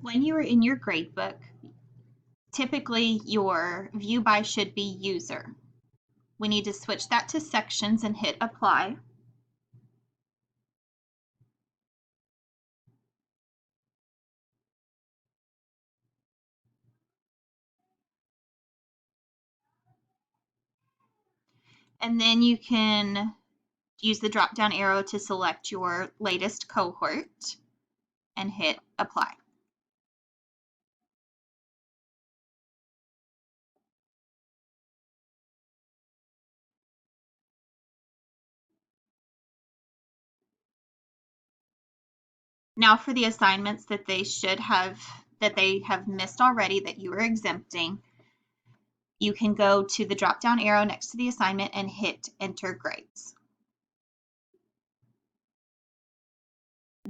When you are in your gradebook, typically your view by should be user. We need to switch that to sections and hit apply. And then you can use the drop down arrow to select your latest cohort and hit apply. Now for the assignments that they have missed already that you are exempting, you can go to the drop down arrow next to the assignment and hit enter grades.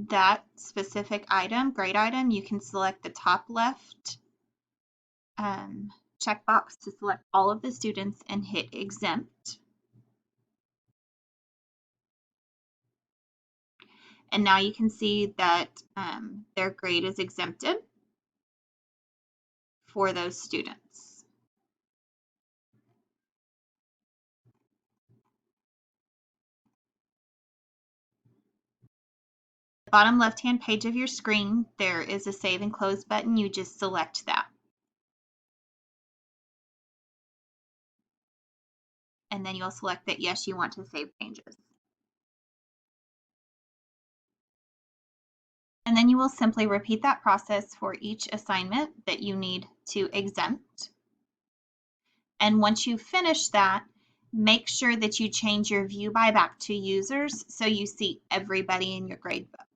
That specific item, grade item, you can select the top left checkbox to select all of the students and hit exempt. And now you can see that their grade is exempted for those students. The bottom left-hand page of your screen, there is a save and close button. You just select that. And then you'll select that yes, you want to save changes. And then you will simply repeat that process for each assignment that you need to exempt. And once you finish that, make sure that you change your view by back to users so you see everybody in your gradebook.